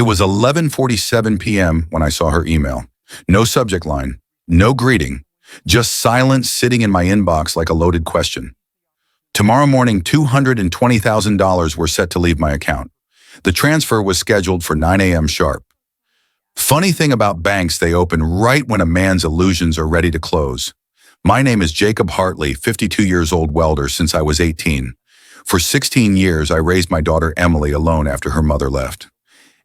It was 11:47 p.m. when I saw her email. No subject line, no greeting, just silence sitting in my inbox like a loaded question. Tomorrow morning, $220,000 were set to leave my account. The transfer was scheduled for 9 a.m. sharp. Funny thing about banks, they open right when a man's illusions are ready to close. My name is Jacob Hartley, 52 years old welder since I was 18. For 16 years, I raised my daughter Emily alone after her mother left.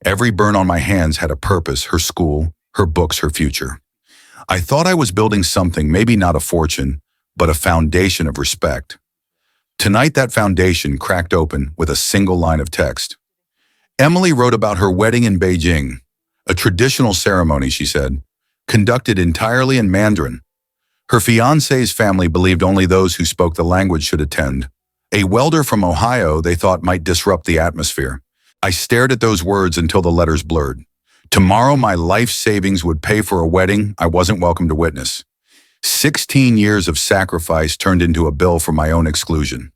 Every burn on my hands had a purpose: her school, her books, her future. I thought I was building something, maybe not a fortune, but a foundation of respect. Tonight, that foundation cracked open with a single line of text. Emily wrote about her wedding in Beijing, a traditional ceremony, she said, conducted entirely in Mandarin. Her fiancé's family believed only those who spoke the language should attend. A welder from Ohio they thought might disrupt the atmosphere. I stared at those words until the letters blurred. Tomorrow my life savings would pay for a wedding I wasn't welcome to witness. 16 years of sacrifice turned into a bill for my own exclusion.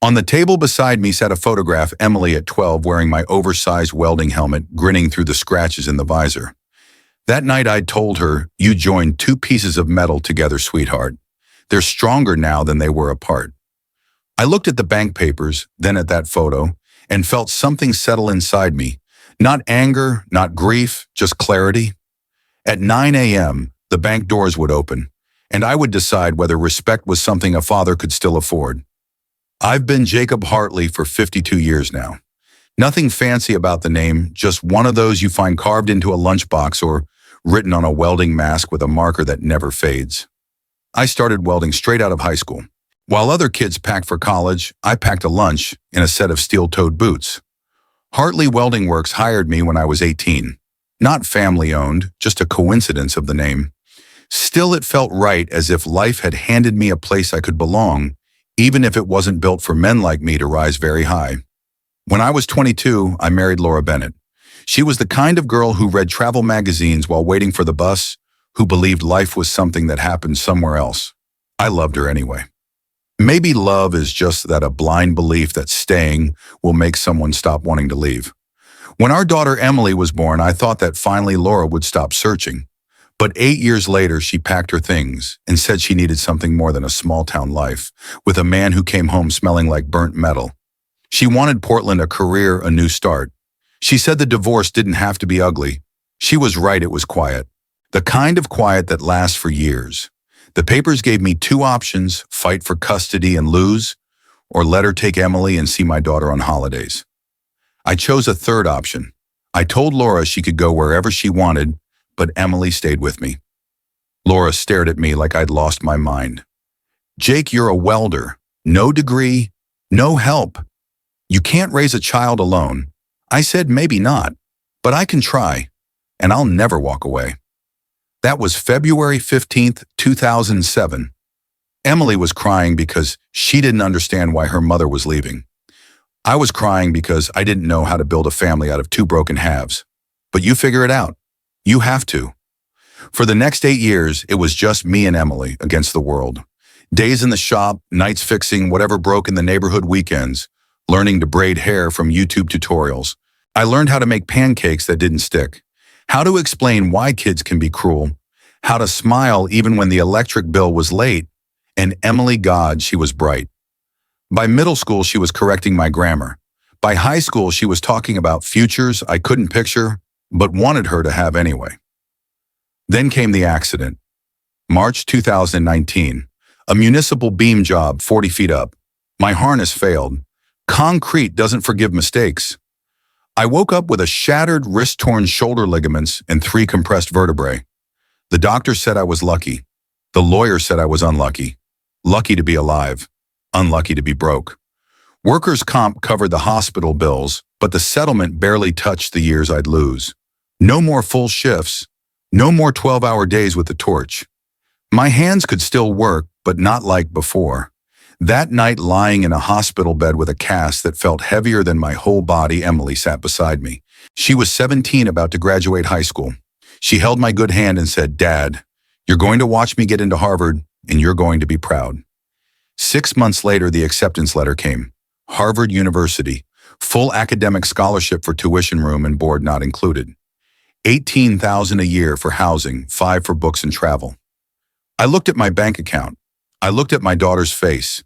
On the table beside me sat a photograph, Emily at 12 wearing my oversized welding helmet, grinning through the scratches in the visor. That night I'd told her, "You joined two pieces of metal together, sweetheart. They're stronger now than they were apart." I looked at the bank papers, then at that photo, and felt something settle inside me. Not anger, not grief, just clarity. At 9 a.m., the bank doors would open, and I would decide whether respect was something a father could still afford. I've been Jacob Hartley for 52 years now. Nothing fancy about the name, just one of those you find carved into a lunchbox or written on a welding mask with a marker that never fades. I started welding straight out of high school. While other kids packed for college, I packed a lunch in a set of steel-toed boots. Hartley Welding Works hired me when I was 18. Not family-owned, just a coincidence of the name. Still, it felt right, as if life had handed me a place I could belong, even if it wasn't built for men like me to rise very high. When I was 22, I married Laura Bennett. She was the kind of girl who read travel magazines while waiting for the bus, who believed life was something that happened somewhere else. I loved her anyway. Maybe love is just that, a blind belief that staying will make someone stop wanting to leave. When our daughter Emily was born, I thought that finally Laura would stop searching. But 8 years later, she packed her things and said she needed something more than a small-town life, with a man who came home smelling like burnt metal. She wanted Portland, a career, a new start. She said the divorce didn't have to be ugly. She was right, it was quiet. The kind of quiet that lasts for years. The papers gave me two options: fight for custody and lose, or let her take Emily and see my daughter on holidays. I chose a third option. I told Laura she could go wherever she wanted, but Emily stayed with me. Laura stared at me like I'd lost my mind. "Jake, you're a welder. No degree, no help. You can't raise a child alone." I said, "Maybe not, but I can try, and I'll never walk away." That was February 15th, 2007. Emily was crying because she didn't understand why her mother was leaving. I was crying because I didn't know how to build a family out of two broken halves. But you figure it out. You have to. For the next 8 years, it was just me and Emily against the world. Days in the shop, nights fixing whatever broke in the neighborhood, weekends, learning to braid hair from YouTube tutorials. I learned how to make pancakes that didn't stick, how to explain why kids can be cruel, how to smile even when the electric bill was late, and Emily, God, she was bright. By middle school, she was correcting my grammar. By high school, she was talking about futures I couldn't picture, but wanted her to have anyway. Then came the accident. March 2019, a municipal beam job 40 feet up. My harness failed. Concrete doesn't forgive mistakes. I woke up with a shattered, wrist-torn shoulder ligaments and 3 compressed vertebrae. The doctor said I was lucky. The lawyer said I was unlucky. Lucky to be alive, unlucky to be broke. Workers' comp covered the hospital bills, but the settlement barely touched the years I'd lose. No more full shifts, no more 12-hour days with the torch. My hands could still work, but not like before. That night, lying in a hospital bed with a cast that felt heavier than my whole body, Emily sat beside me. She was 17, about to graduate high school. She held my good hand and said, "Dad, you're going to watch me get into Harvard, and you're going to be proud." 6 months later, the acceptance letter came. Harvard University, Full academic scholarship for tuition room and board not included. 18,000 a year for housing, 5 for books and travel. I looked at my bank account. I looked at my daughter's face.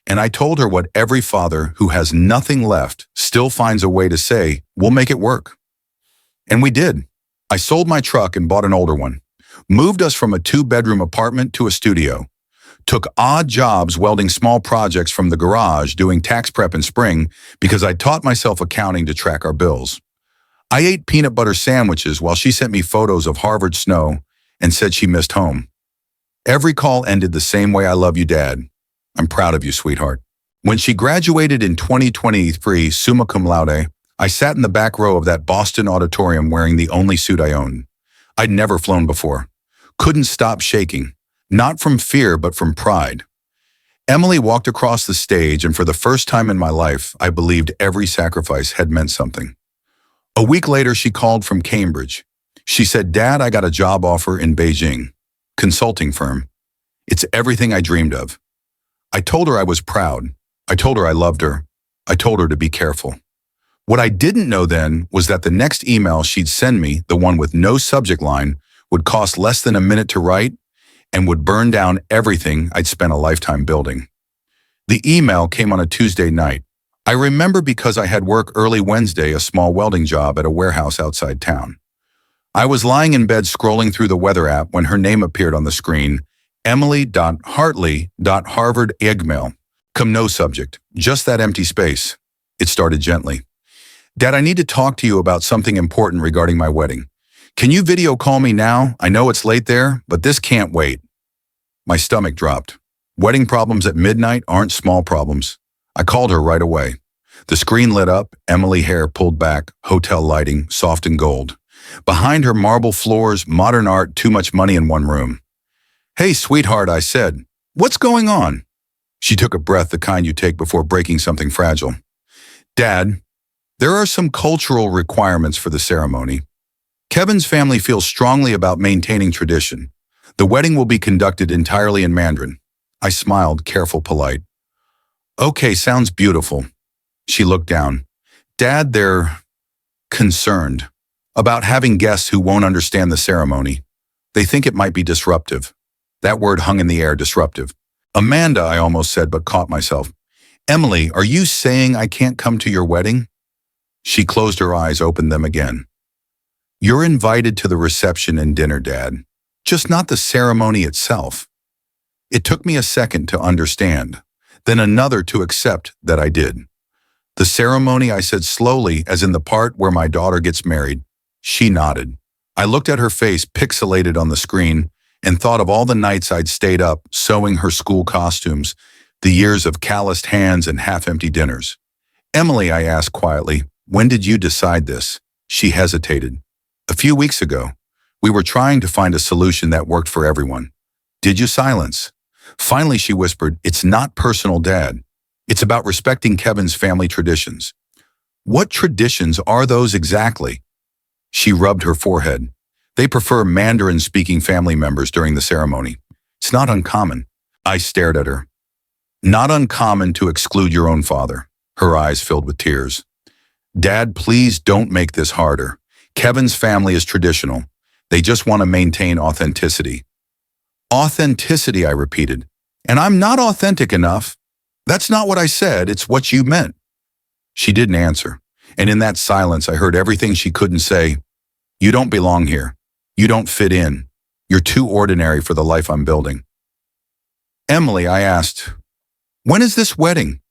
And I told her what every father who has nothing left still finds a way to say, we'll make it work. And we did. I sold my truck and bought an older one. Moved us from a 2-bedroom apartment to a studio. Took odd jobs welding small projects from the garage, doing tax prep in spring because I taught myself accounting to track our bills. I ate peanut butter sandwiches while she sent me photos of Harvard snow and said she missed home. Every call ended the same way: I love you, Dad. I'm proud of you, sweetheart. When she graduated in 2023 summa cum laude, I sat in the back row of that Boston auditorium wearing the only suit I owned. I'd never flown before. Couldn't stop shaking. Not from fear, but from pride. Emily walked across the stage, and for the first time in my life, I believed every sacrifice had meant something. A week later, she called from Cambridge. She said, Dad, I got a job offer in Beijing. Consulting firm. It's everything I dreamed of. I told her I was proud. I told her I loved her. I told her to be careful. What I didn't know then was that the next email she'd send me, the one with no subject line, would cost less than a minute to write and would burn down everything I'd spent a lifetime building. The email came on a Tuesday night. I remember because I had work early Wednesday, a small welding job at a warehouse outside town. I was lying in bed scrolling through the weather app when her name appeared on the screen, Emily.Hartley.Harvard Eggmail. No subject, just that empty space. It started gently. Dad, I need to talk to you about something important regarding my wedding. Can you video call me now? I know it's late there, but this can't wait. My stomach dropped. Wedding problems at midnight aren't small problems. I called her right away. The screen lit up, Emily hair pulled back, hotel lighting, soft and gold. Behind her, marble floors, modern art, too much money in one room. Hey, sweetheart, I said. What's going on? She took a breath, the kind you take before breaking something fragile. Dad, there are some cultural requirements for the ceremony. Kevin's family feels strongly about maintaining tradition. The wedding will be conducted entirely in Mandarin. I smiled, careful, polite. Okay, sounds beautiful. She looked down. Dad, they're concerned about having guests who won't understand the ceremony. They think it might be disruptive. That word hung in the air, disruptive. Amanda, I almost said, but caught myself. Emily, are you saying I can't come to your wedding? She closed her eyes, opened them again. You're invited to the reception and dinner, Dad, just not the ceremony itself. It took me a second to understand, then another to accept that I did. The ceremony, I said slowly, as in the part where my daughter gets married. She nodded. I looked at her face pixelated on the screen and thought of all the nights I'd stayed up sewing her school costumes, the years of calloused hands and half-empty dinners. Emily, I asked quietly, when did you decide this? She hesitated. A few weeks ago. We were trying to find a solution that worked for everyone. Did you? Silence. Finally, she whispered, it's not personal, Dad. It's about respecting Kevin's family traditions. What traditions are those exactly? She rubbed her forehead. They prefer Mandarin-speaking family members during the ceremony. It's not uncommon. I stared at her. Not uncommon to exclude your own father. Her eyes filled with tears. Dad, please don't make this harder. Kevin's family is traditional. They just want to maintain authenticity. Authenticity, I repeated. And I'm not authentic enough. That's not what I said. It's what you meant. She didn't answer. And in that silence, I heard everything she couldn't say. You don't belong here. You don't fit in. You're too ordinary for the life I'm building. Emily, I asked, when is this wedding?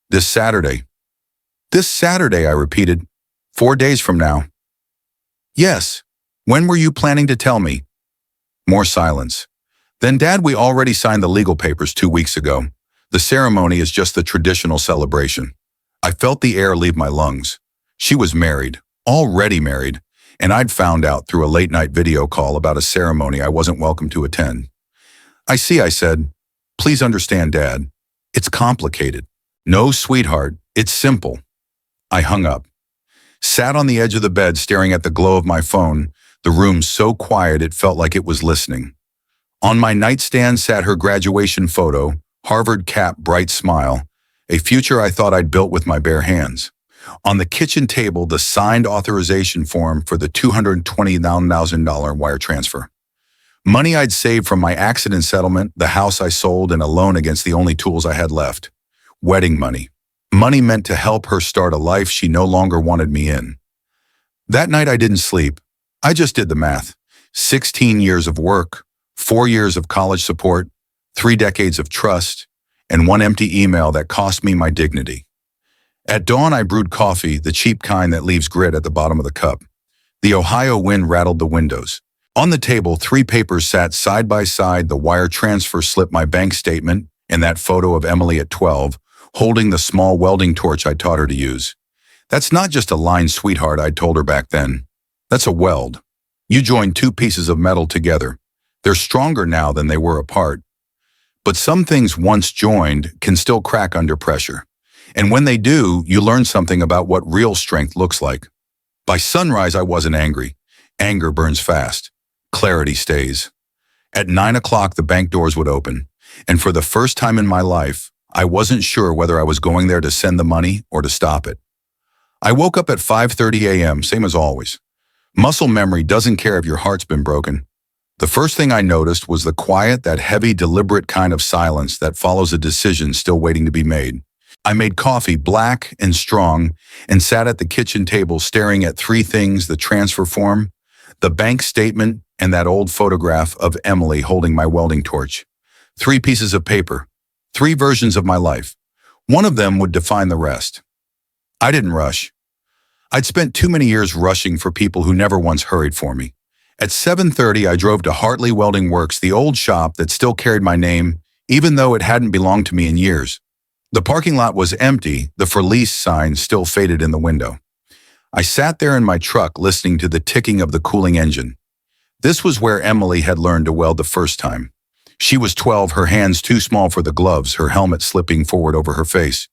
This Saturday. This Saturday, I repeated. 4 days from now. Yes. When were you planning to tell me? More silence. Then, Dad, we already signed the legal papers 2 weeks ago. The ceremony is just the traditional celebration. I felt the air leave my lungs. She was married, already married, and I'd found out through a late-night video call about a ceremony I wasn't welcome to attend. I see, I said. Please understand, Dad. It's complicated. No, sweetheart, it's simple. I hung up. Sat on the edge of the bed staring at the glow of my phone, the room so quiet it felt like it was listening. On my nightstand sat her graduation photo, Harvard cap, bright smile, a future I thought I'd built with my bare hands. On the kitchen table, the signed authorization form for the $220,000 wire transfer. Money I'd saved from my accident settlement, the house I sold, and a loan against the only tools I had left. Wedding money. Money meant to help her start a life she no longer wanted me in. That night I didn't sleep. I just did the math. 16 years of work, 4 years of college support, 3 decades of trust, and 1 empty email that cost me my dignity. At dawn, I brewed coffee, the cheap kind that leaves grit at the bottom of the cup. The Ohio wind rattled the windows. On the table, 3 papers sat side by side, the wire transfer slip, my bank statement, and that photo of Emily at 12, holding the small welding torch I taught her to use. That's not just a line, sweetheart, I told her back then. That's a weld. You joined 2 pieces of metal together. They're stronger now than they were apart. But some things once joined can still crack under pressure. And when they do, you learn something about what real strength looks like. By sunrise, I wasn't angry. Anger burns fast. Clarity stays. At 9 o'clock, the bank doors would open. And for the first time in my life, I wasn't sure whether I was going there to send the money or to stop it. I woke up at 5:30 a.m., same as always. Muscle memory doesn't care if your heart's been broken. The first thing I noticed was the quiet, that heavy, deliberate kind of silence that follows a decision still waiting to be made. I made coffee, black and strong, and sat at the kitchen table staring at 3 things: the transfer form, the bank statement, and that old photograph of Emily holding my welding torch. 3 pieces of paper, 3 versions of my life. One of them would define the rest. I didn't rush. I'd spent too many years rushing for people who never once hurried for me. At 7:30, I drove to Hartley Welding Works, the old shop that still carried my name, even though it hadn't belonged to me in years. The parking lot was empty, the for lease sign still faded in the window. I sat there in my truck listening to the ticking of the cooling engine. This was where Emily had learned to weld the first time. She was 12, her hands too small for the gloves, her helmet slipping forward over her face.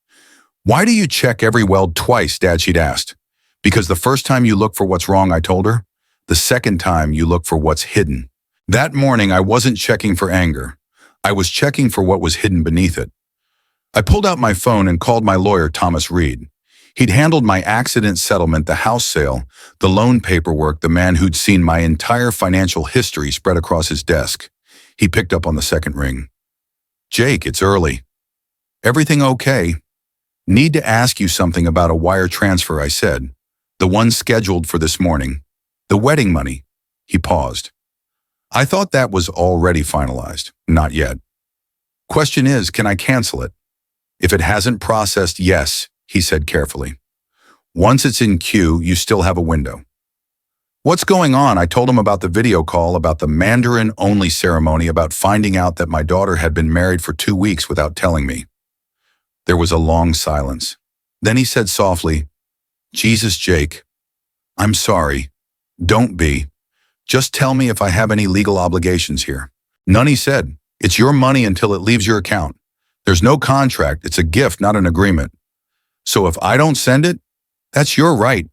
"Why do you check every weld twice, Dad?" she'd asked. "Because the first time you look for what's wrong," I told her. "The second time you look for what's hidden." That morning, I wasn't checking for anger. I was checking for what was hidden beneath it. I pulled out my phone and called my lawyer, Thomas Reed. He'd handled my accident settlement, the house sale, the loan paperwork, the man who'd seen my entire financial history spread across his desk. He picked up on the second ring. "Jake, it's early. Everything okay? Need to ask you something about a wire transfer," I said. "The one scheduled for this morning. The wedding money." He paused. I thought that was already finalized. Not yet. "Question is, can I cancel it?" "If it hasn't processed, yes," he said carefully. "Once it's in queue, you still have a window." "What's going on?" I told him about the video call, about the Mandarin-only ceremony, about finding out that my daughter had been married for 2 weeks without telling me. There was a long silence. Then he said softly, "Jesus, Jake, I'm sorry. Don't be. Just tell me if I have any legal obligations here." "None," he said. "It's your money until it leaves your account. There's no contract. It's a gift, not an agreement. So if I don't send it, that's your right."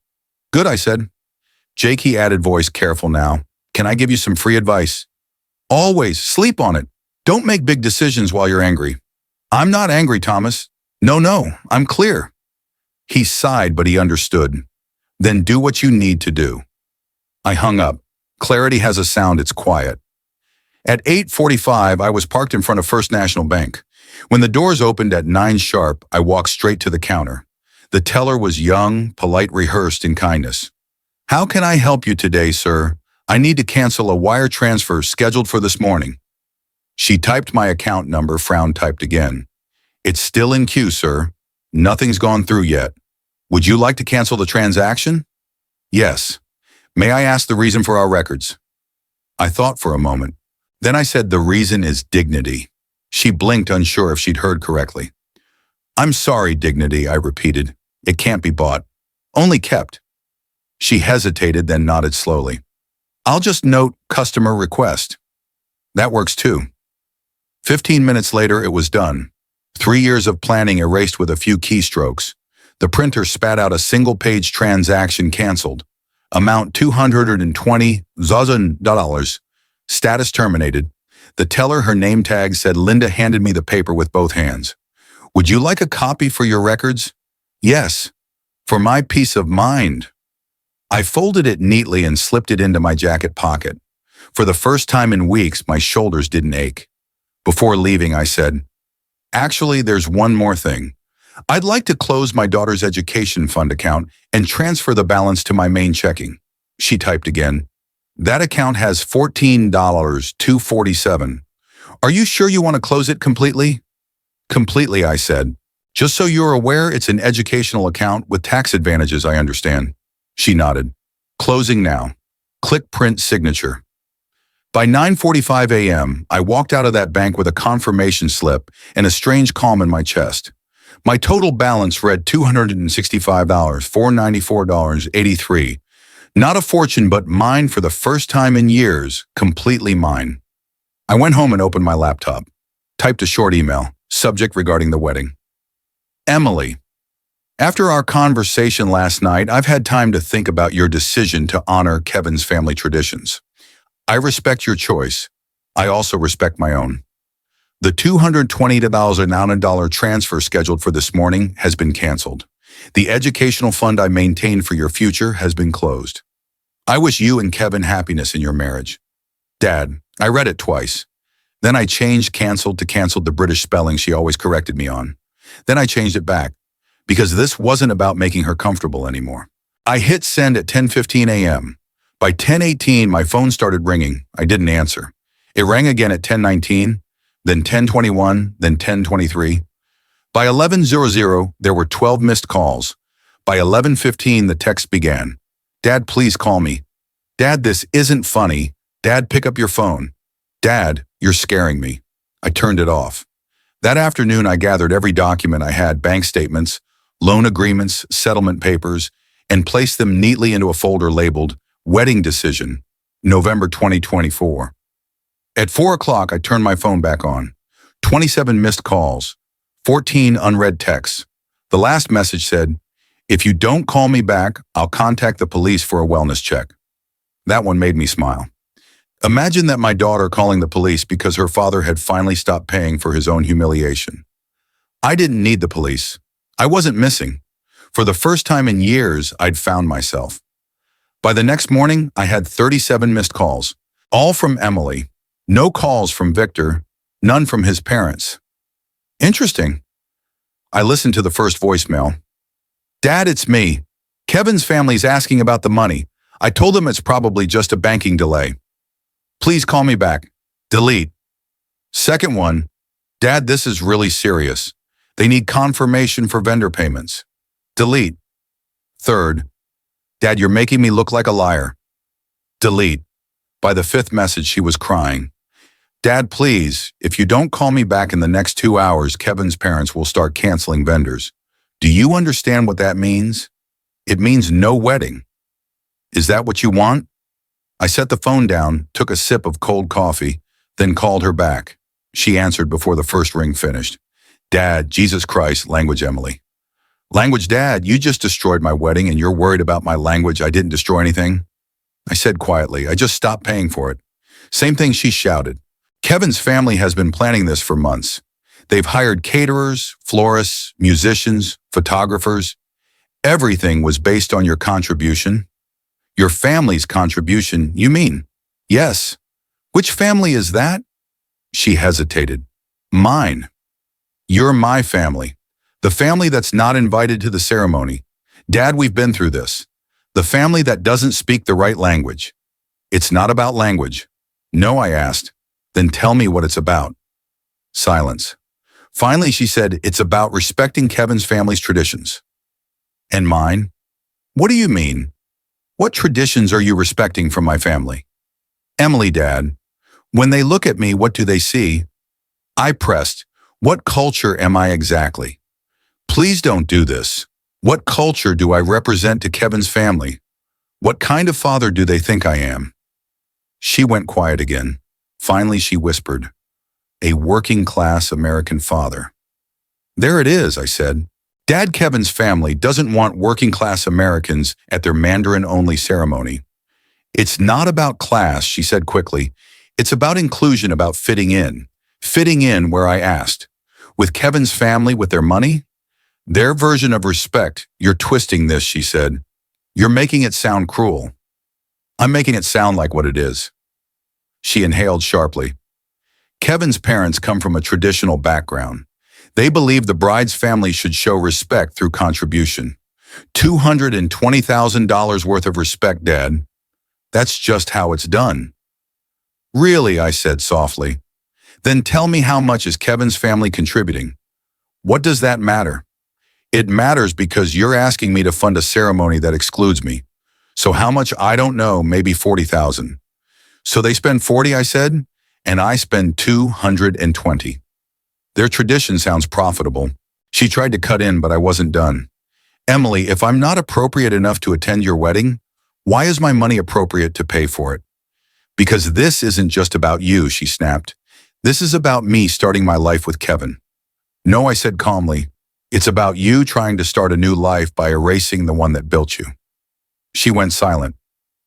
"Good," I said. "Jake," he added, voice careful now, "can I give you some free advice? Always sleep on it. Don't make big decisions while you're angry." "I'm not angry, Thomas. No, I'm clear." He sighed, but he understood. "Then do what you need to do." I hung up. Clarity has a sound, it's quiet. At 8:45, I was parked in front of First National Bank. When the doors opened at 9 sharp, I walked straight to the counter. The teller was young, polite, rehearsed in kindness. "How can I help you today, sir? I need to cancel a wire transfer scheduled for this morning." She typed my account number, frowned, typed again. "It's still in queue, sir. Nothing's gone through yet. Would you like to cancel the transaction?" "Yes. May I ask the reason for our records?" I thought for a moment. Then I said, "The reason is dignity." She blinked, unsure if she'd heard correctly. "I'm sorry, dignity," I repeated. "It can't be bought. Only kept." She hesitated, then nodded slowly. "I'll just note customer request." "That works too." 15 minutes later, it was done. 3 years of planning erased with a few keystrokes. The printer spat out a single-page transaction canceled. Amount $220,000. Status terminated. The teller, her name tag said. Linda handed me the paper with both hands. "Would you like a copy for your records?" "Yes." For my peace of mind. I folded it neatly and slipped it into my jacket pocket. For the first time in weeks, my shoulders didn't ache. Before leaving, I said, "Actually, there's one more thing. I'd like to close my daughter's education fund account and transfer the balance to my main checking." She typed again. "That account has $14.247. Are you sure you want to close it completely?" "Completely," I said. "Just so you're aware, it's an educational account with tax advantages, I understand." She nodded. "Closing now." Click print signature. By 9:45 a.m., I walked out of that bank with a confirmation slip and a strange calm in my chest. My total balance read $265, $494.83. Not a fortune, but mine for the first time in years, completely mine. I went home and opened my laptop. Typed a short email, subject regarding the wedding. Emily, after our conversation last night, I've had time to think about your decision to honor Kevin's family traditions. I respect your choice. I also respect my own. The $220,000 transfer scheduled for this morning has been canceled. The educational fund I maintained for your future has been closed. I wish you and Kevin happiness in your marriage. Dad, I read it twice. Then I changed canceled to canceled the British spelling she always corrected me on. Then I changed it back, because this wasn't about making her comfortable anymore. I hit send at 10:15 a.m. By 10:18, my phone started ringing. I didn't answer. It rang again at 10:19, then 10:21, then 10:23. By 11:00, there were 12 missed calls. By 11:15, the text began. "Dad, please call me. Dad, this isn't funny. Dad, pick up your phone. Dad, you're scaring me." I turned it off. That afternoon, I gathered every document I had, bank statements, loan agreements, settlement papers, and placed them neatly into a folder labeled Wedding Decision, November 2024. At 4 o'clock, I turned my phone back on. 27 missed calls, 14 unread texts. The last message said, "If you don't call me back, I'll contact the police for a wellness check." That one made me smile. Imagine that my daughter calling the police because her father had finally stopped paying for his own humiliation. I didn't need the police. I wasn't missing. For the first time in years, I'd found myself. By the next morning, I had 37 missed calls, all from Emily. No calls from Victor, none from his parents. Interesting. I listened to the first voicemail. "Dad, it's me. Kevin's family's asking about the money. I told them it's probably just a banking delay. Please call me back." Delete. Second one, "Dad, this is really serious. They need confirmation for vendor payments." Delete. Third, "Dad, you're making me look like a liar." Delete. By the fifth message, she was crying. "Dad, please, if you don't call me back in the next 2 hours, Kevin's parents will start canceling vendors. Do you understand what that means? It means no wedding. Is that what you want?" I set the phone down, took a sip of cold coffee, then called her back. She answered before the first ring finished. "Dad, Jesus Christ, language Emily." "Language, Dad, you just destroyed my wedding and you're worried about my language. I didn't destroy anything." I said quietly, "I just stopped paying for it." Same thing she shouted. "Kevin's family has been planning this for months. They've hired caterers, florists, musicians, photographers. Everything was based on your contribution." "Your family's contribution, you mean?" "Yes." "Which family is that?" She hesitated. "Mine." "You're my family. The family that's not invited to the ceremony. Dad, we've been through this. The family that doesn't speak the right language." "It's not about language." "No," I asked. "Then tell me what it's about." Silence. Finally, she said, "It's about respecting Kevin's family's traditions." "And mine?" "What do you mean? What traditions are you respecting from my family?" "Emily, Dad, when they look at me, what do they see?" I pressed, "What culture am I exactly? Please don't do this. What culture do I represent to Kevin's family? What kind of father do they think I am?" She went quiet again. Finally, she whispered, "A working-class American father." "There it is," I said. "Dad, Kevin's family doesn't want working-class Americans at their Mandarin-only ceremony." "It's not about class," she said quickly. "It's about inclusion, about fitting in. Fitting in where I asked. With Kevin's family with their money? Their version of respect. You're twisting this, she said. You're making it sound cruel. I'm making it sound like what it is. She inhaled sharply. Kevin's parents come from a traditional background. They believe the bride's family should show respect through contribution. $220,000 worth of respect, Dad. That's just how it's done. Really, I said softly. Then tell me, how much is Kevin's family contributing? What does that matter? It matters because you're asking me to fund a ceremony that excludes me. So how much? I don't know, maybe 40,000. So they spend 40, I said, and I spend 220. Their tradition sounds profitable. She tried to cut in, but I wasn't done. Emily, if I'm not appropriate enough to attend your wedding, why is my money appropriate to pay for it? Because this isn't just about you, she snapped. This is about me starting my life with Kevin. No, I said calmly. It's about you trying to start a new life by erasing the one that built you. She went silent.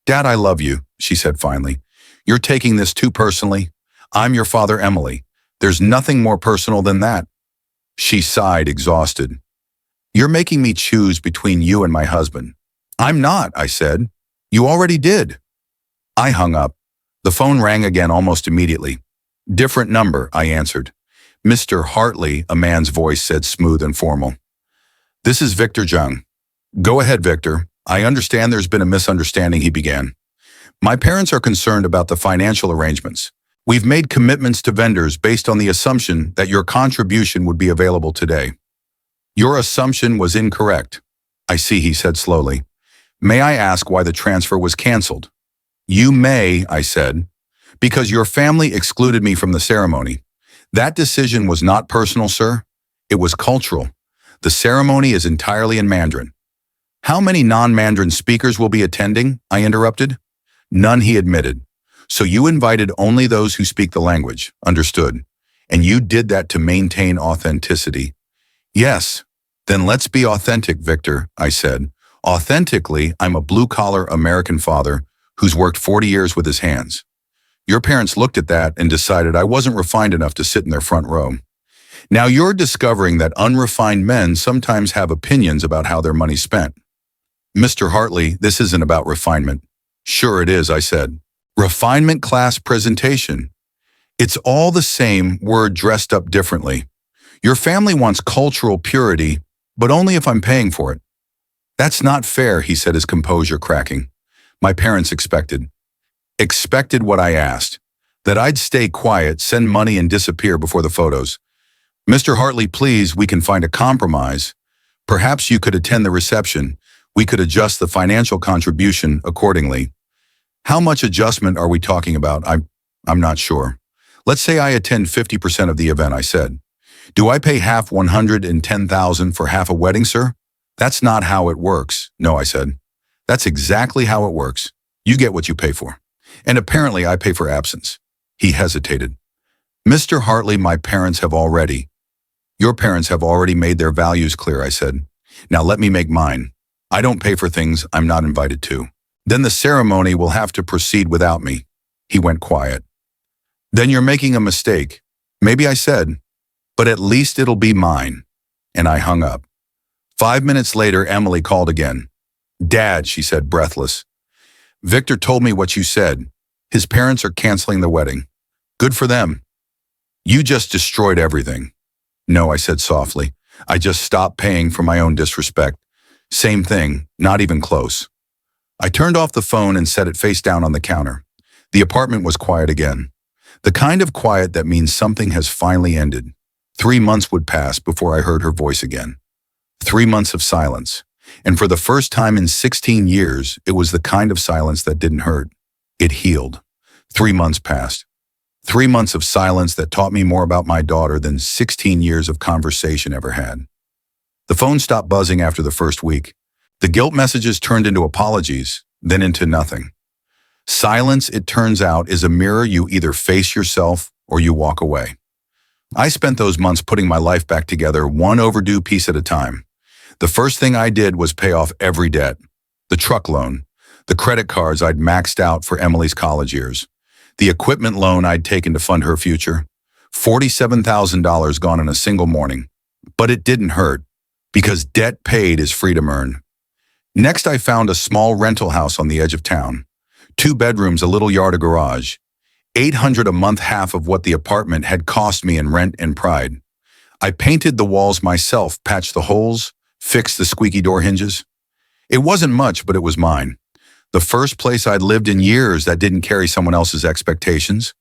Dad, I love you, she said finally. You're taking this too personally. I'm your father, Emily. There's nothing more personal than that. She sighed, exhausted. You're making me choose between you and my husband. I'm not, I said. You already did. I hung up. The phone rang again almost immediately. Different number, I answered. Mr. Hartley, a man's voice said, smooth and formal. This is Victor Jung. Go ahead, Victor. I understand there's been a misunderstanding, he began. My parents are concerned about the financial arrangements. We've made commitments to vendors based on the assumption that your contribution would be available today. Your assumption was incorrect. I see, he said slowly. May I ask why the transfer was canceled? You may, I said, because your family excluded me from the ceremony. That decision was not personal, sir. It was cultural. The ceremony is entirely in Mandarin. How many non-Mandarin speakers will be attending? I interrupted. None, he admitted. So you invited only those who speak the language. Understood. And you did that to maintain authenticity. Yes. Then let's be authentic, Victor, I said. Authentically, I'm a blue-collar American father who's worked 40 years with his hands. Your parents looked at that and decided I wasn't refined enough to sit in their front row. Now you're discovering that unrefined men sometimes have opinions about how their money's spent. Mr. Hartley, this isn't about refinement. Sure it is, I said. Refinement class presentation. It's all the same word dressed up differently. Your family wants cultural purity, but only if I'm paying for it. That's not fair, he said, his composure cracking. My parents expected what I asked, that I'd stay quiet, send money, and disappear before the photos. Mr. Hartley, please, we can find a compromise. Perhaps you could attend the reception. We could adjust the financial contribution accordingly. How much adjustment are we talking about? I'm not sure. Let's say I attend 50% of the event, I said. Do I pay half, 110,000 for half a wedding, sir? That's not how it works. No, I said. That's exactly how it works. You get what you pay for. And apparently I pay for absence. He hesitated. Mr. Hartley, your parents have already made their values clear, I said. Now let me make mine. I don't pay for things I'm not invited to. Then the ceremony will have to proceed without me. He went quiet. Then you're making a mistake. Maybe, I said, but at least it'll be mine. And I hung up. 5 minutes later, Emily called again. Dad, she said, breathless. Victor told me what you said. His parents are canceling the wedding. Good for them. You just destroyed everything. No, I said softly. I just stopped paying for my own disrespect. Same thing, not even close. I turned off the phone and set it face down on the counter. The apartment was quiet again. The kind of quiet that means something has finally ended. 3 months would pass before I heard her voice again. 3 months of silence. And for the first time in 16 years, it was the kind of silence that didn't hurt. It healed. 3 months passed. 3 months of silence that taught me more about my daughter than 16 years of conversation ever had. The phone stopped buzzing after the first week. The guilt messages turned into apologies, then into nothing. Silence, it turns out, is a mirror. You either face yourself or you walk away. I spent those months putting my life back together, one overdue piece at a time. The first thing I did was pay off every debt. The truck loan, the credit cards I'd maxed out for Emily's college years, the equipment loan I'd taken to fund her future, $47,000 gone in a single morning. But it didn't hurt. because debt paid is freedom earned. Next, I found a small rental house on the edge of town. 2 bedrooms, a little yard, a garage. $800 a month, half of what the apartment had cost me in rent and pride. I painted the walls myself, patched the holes, fixed the squeaky door hinges. It wasn't much, but it was mine. The first place I'd lived in years that didn't carry someone else's expectations.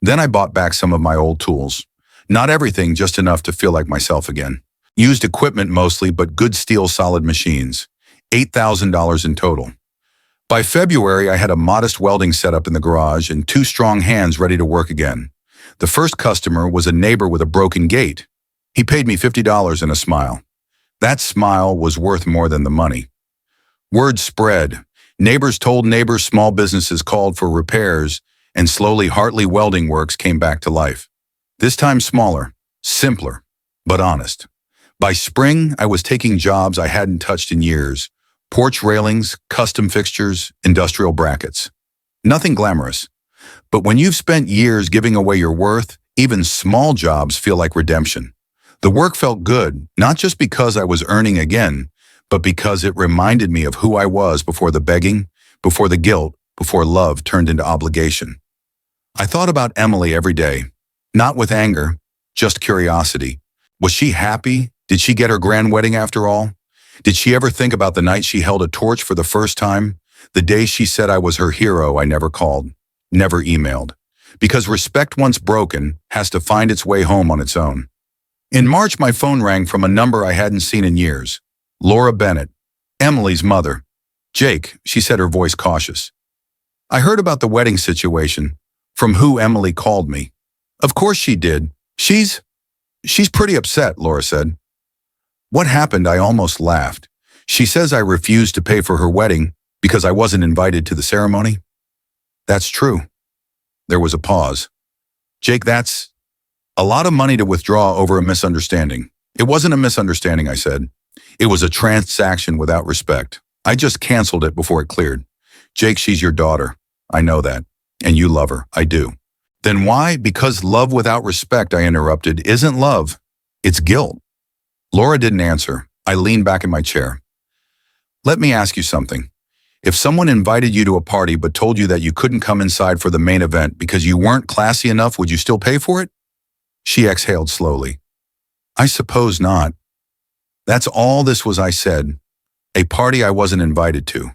Then I bought back some of my old tools. Not everything, just enough to feel like myself again. Used equipment mostly, but good steel solid machines. $8,000 in total. By February, I had a modest welding setup in the garage and 2 strong hands ready to work again. The first customer was a neighbor with a broken gate. He paid me $50 and a smile. That smile was worth more than the money. Word spread. Neighbors told neighbors, small businesses called for repairs, and slowly Hartley Welding Works came back to life. This time smaller, simpler, but honest. By spring, I was taking jobs I hadn't touched in years. Porch railings, custom fixtures, industrial brackets. Nothing glamorous. But when you've spent years giving away your worth, even small jobs feel like redemption. The work felt good, not just because I was earning again, but because it reminded me of who I was before the begging, before the guilt, before love turned into obligation. I thought about Emily every day, not with anger, just curiosity. Was she happy? Did she get her grand wedding after all? Did she ever think about the night she held a torch for the first time? The day she said I was her hero, I never called, never emailed. Because respect once broken has to find its way home on its own. In March, my phone rang from a number I hadn't seen in years. Laura Bennett, Emily's mother. Jake, she said, her voice cautious. I heard about the wedding situation, from who Emily called me. Of course she did. She's pretty upset, Laura said. What happened? I almost laughed. She says I refused to pay for her wedding because I wasn't invited to the ceremony. That's true. There was a pause. Jake, that's a lot of money to withdraw over a misunderstanding. It wasn't a misunderstanding, I said. It was a transaction without respect. I just canceled it before it cleared. Jake, she's your daughter. I know that. And you love her. I do. Then why? Because love without respect, I interrupted, isn't love. It's guilt. Laura didn't answer. I leaned back in my chair. Let me ask you something. If someone invited you to a party but told you that you couldn't come inside for the main event because you weren't classy enough, would you still pay for it? She exhaled slowly. I suppose not. That's all this was, I said. A party I wasn't invited to.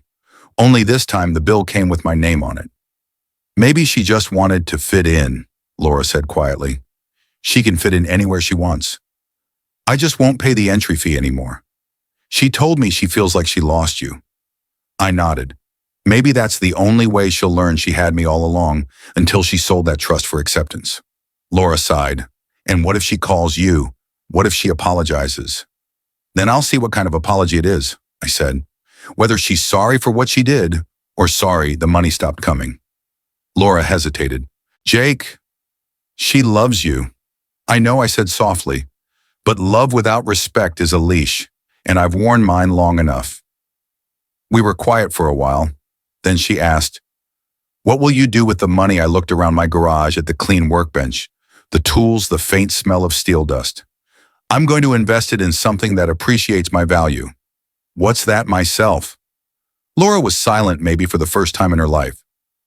Only this time the bill came with my name on it. Maybe she just wanted to fit in, Laura said quietly. She can fit in anywhere she wants. I just won't pay the entry fee anymore. She told me she feels like she lost you. I nodded. Maybe that's the only way she'll learn she had me all along until she sold that trust for acceptance. Laura sighed. And what if she calls you? What if she apologizes? Then I'll see what kind of apology it is, I said. Whether she's sorry for what she did or sorry the money stopped coming. Laura hesitated. Jake, she loves you. I know, I said softly. But love without respect is a leash, and I've worn mine long enough. We were quiet for a while. Then she asked, what will you do with the money? I looked around my garage at the clean workbench, the tools, the faint smell of steel dust. I'm going to invest it in something that appreciates my value. What's that? Myself. Laura was silent, maybe for the first time in her life.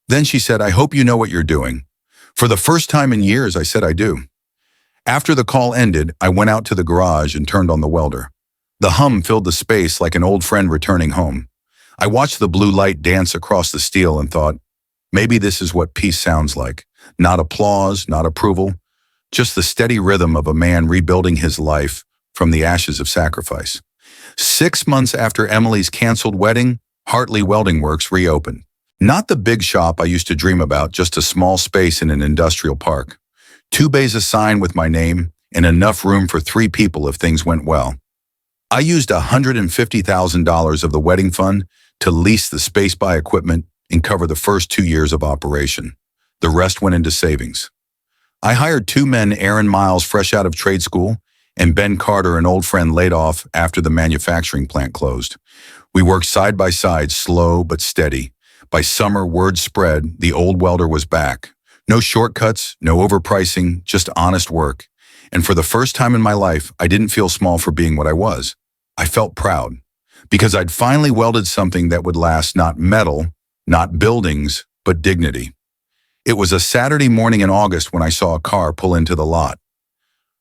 Then she said, I hope you know what you're doing. For the first time in years, I said I do. After the call ended, I went out to the garage and turned on the welder. The hum filled the space like an old friend returning home. I watched the blue light dance across the steel and thought, maybe this is what peace sounds like. Not applause, not approval, just the steady rhythm of a man rebuilding his life from the ashes of sacrifice. 6 months after Emily's canceled wedding, Hartley Welding Works reopened. Not the big shop I used to dream about, just a small space in an industrial park. 2 bays assigned with my name and enough room for 3 people if things went well. I used $150,000 of the wedding fund to lease the space, buy equipment, and cover the first 2 years of operation. The rest went into savings. I hired 2 men, Aaron Miles, fresh out of trade school, and Ben Carter, an old friend laid off after the manufacturing plant closed. We worked side by side, slow but steady. By summer, word spread, the old welder was back. No shortcuts, no overpricing, just honest work. And for the first time in my life, I didn't feel small for being what I was. I felt proud because I'd finally welded something that would last not metal, not buildings, but dignity. It was a Saturday morning in August when I saw a car pull into the lot.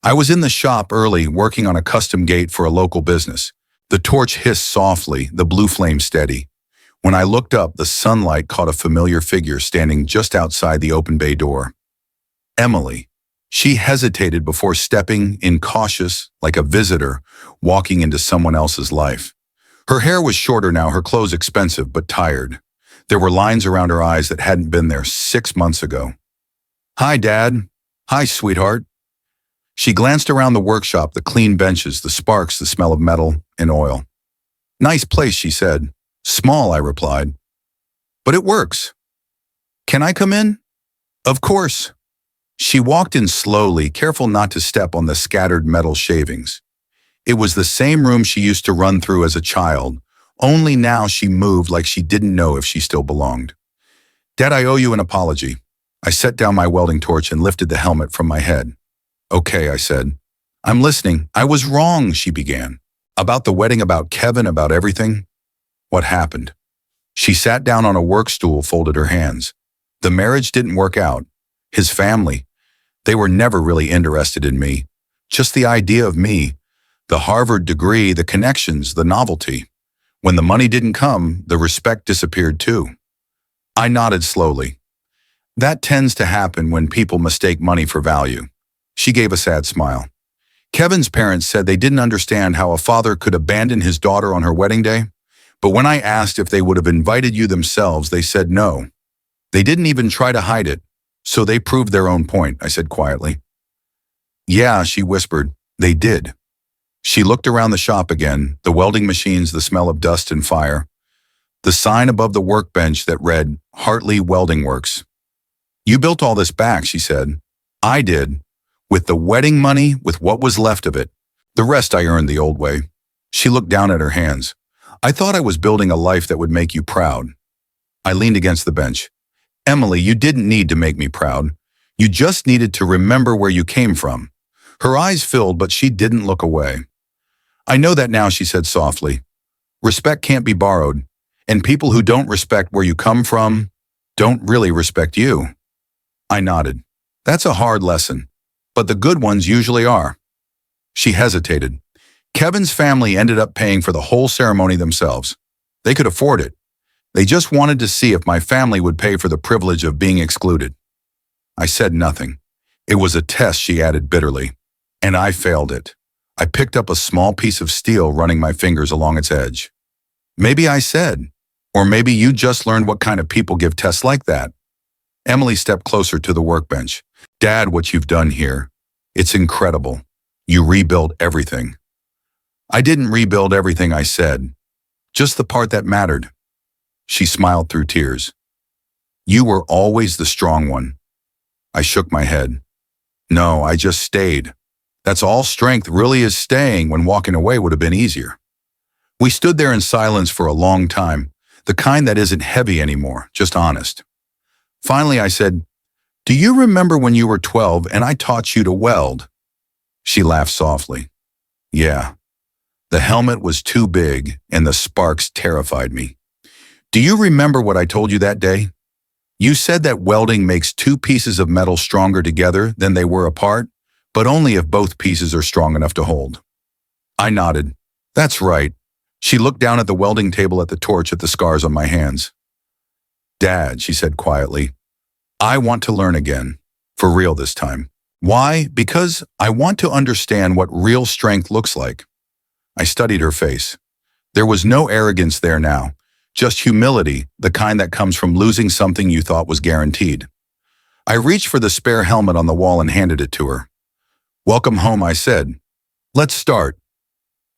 I was in the shop early working on a custom gate for a local business. The torch hissed softly, the blue flame steady. When I looked up, the sunlight caught a familiar figure standing just outside the open bay door. Emily. She hesitated before stepping in cautious, like a visitor, walking into someone else's life. Her hair was shorter now, her clothes expensive but tired. There were lines around her eyes that hadn't been there 6 months ago. "Hi, Dad." "Hi, sweetheart." She glanced around the workshop, the clean benches, the sparks, the smell of metal and oil. "Nice place," she said. "Small," I replied. "But it works." "Can I come in?" "Of course." She walked in slowly, careful not to step on the scattered metal shavings. It was the same room she used to run through as a child, only now she moved like she didn't know if she still belonged. "Dad, I owe you an apology." I set down my welding torch and lifted the helmet from my head. "Okay," I said. "I'm listening." "I was wrong," she began. "About the wedding, about Kevin, about everything." "What happened?" She sat down on a work stool, folded her hands. "The marriage didn't work out. His family, they were never really interested in me. Just the idea of me, the Harvard degree, the connections, the novelty. When the money didn't come, the respect disappeared too." I nodded slowly. "That tends to happen when people mistake money for value." She gave a sad smile. "Kevin's parents said they didn't understand how a father could abandon his daughter on her wedding day. But when I asked if they would have invited you themselves, they said no. They didn't even try to hide it. So they proved their own point," I said quietly. "Yeah," she whispered, "they did." She looked around the shop again, the welding machines, the smell of dust and fire, the sign above the workbench that read, "Hartley Welding Works." "You built all this back," she said. "I did. With the wedding money, with what was left of it. The rest I earned the old way." She looked down at her hands. "I thought I was building a life that would make you proud." I leaned against the bench. "Emily, you didn't need to make me proud. You just needed to remember where you came from." Her eyes filled, but she didn't look away. "I know that now," she said softly. "Respect can't be borrowed, and people who don't respect where you come from don't really respect you." I nodded. "That's a hard lesson, but the good ones usually are." She hesitated. "Kevin's family ended up paying for the whole ceremony themselves. They could afford it. They just wanted to see if my family would pay for the privilege of being excluded." I said nothing. "It was a test," she added bitterly, "and I failed it." I picked up a small piece of steel, running my fingers along its edge. "Maybe," I said, "or maybe you just learned what kind of people give tests like that." Emily stepped closer to the workbench. "Dad, what you've done here, it's incredible. You rebuilt everything." "I didn't rebuild everything," I said. "Just the part that mattered." She smiled through tears. "You were always the strong one." I shook my head. "No, I just stayed. That's all strength really is, staying when walking away would have been easier." We stood there in silence for a long time, the kind that isn't heavy anymore, just honest. Finally, I said, "Do you remember when you were 12 and I taught you to weld?" She laughed softly. "Yeah." The helmet was too big and the sparks terrified me. "Do you remember what I told you that day? You said that welding makes two pieces of metal stronger together than they were apart, but only if both pieces are strong enough to hold." I nodded. "That's right." She looked down at the welding table, at the torch, at the scars on my hands. "Dad," she said quietly, "I want to learn again, for real this time." "Why?" "Because I want to understand what real strength looks like." I studied her face. There was no arrogance there now, just humility, the kind that comes from losing something you thought was guaranteed. I reached for the spare helmet on the wall and handed it to her. "Welcome home," I said. "Let's start."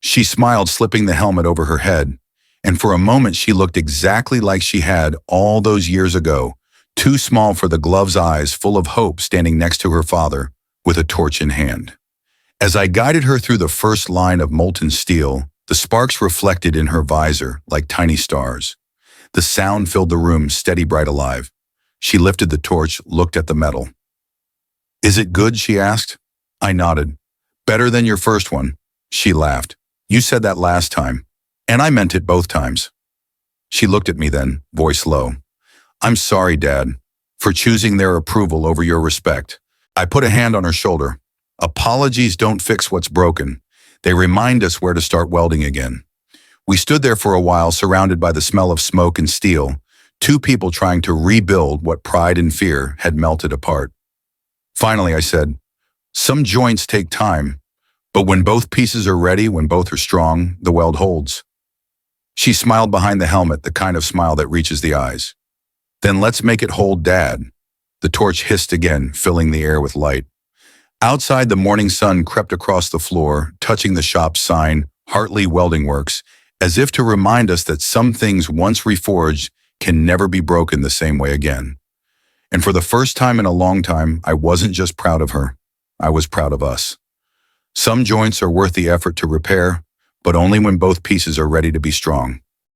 She smiled, slipping the helmet over her head, and for a moment she looked exactly like she had all those years ago, too small for the glove's eyes, full of hope, standing next to her father, with a torch in hand. As I guided her through the first line of molten steel, the sparks reflected in her visor like tiny stars. The sound filled the room, steady, bright, alive. She lifted the torch, looked at the metal. "Is it good?" she asked. I nodded. "Better than your first one." She laughed. You said that last time, and I meant it both times. She looked at me then, voice low. I'm sorry, Dad, for choosing their approval over your respect. I put a hand on her shoulder. Apologies don't fix what's broken. They remind us where to start welding again. We stood there for a while, surrounded by the smell of smoke and steel, two people trying to rebuild what pride and fear had melted apart. Finally, I said, some joints take time, but when both pieces are ready, when both are strong, the weld holds. She smiled behind the helmet, the kind of smile that reaches the eyes. Then let's make it hold, Dad. The torch hissed again, filling the air with light. Outside, the morning sun crept across the floor, touching the shop's sign, Hartley Welding Works, as if to remind us that some things once reforged can never be broken the same way again. And for the first time in a long time, I wasn't just proud of her. I was proud of us. Some joints are worth the effort to repair, but only when both pieces are ready to be strong.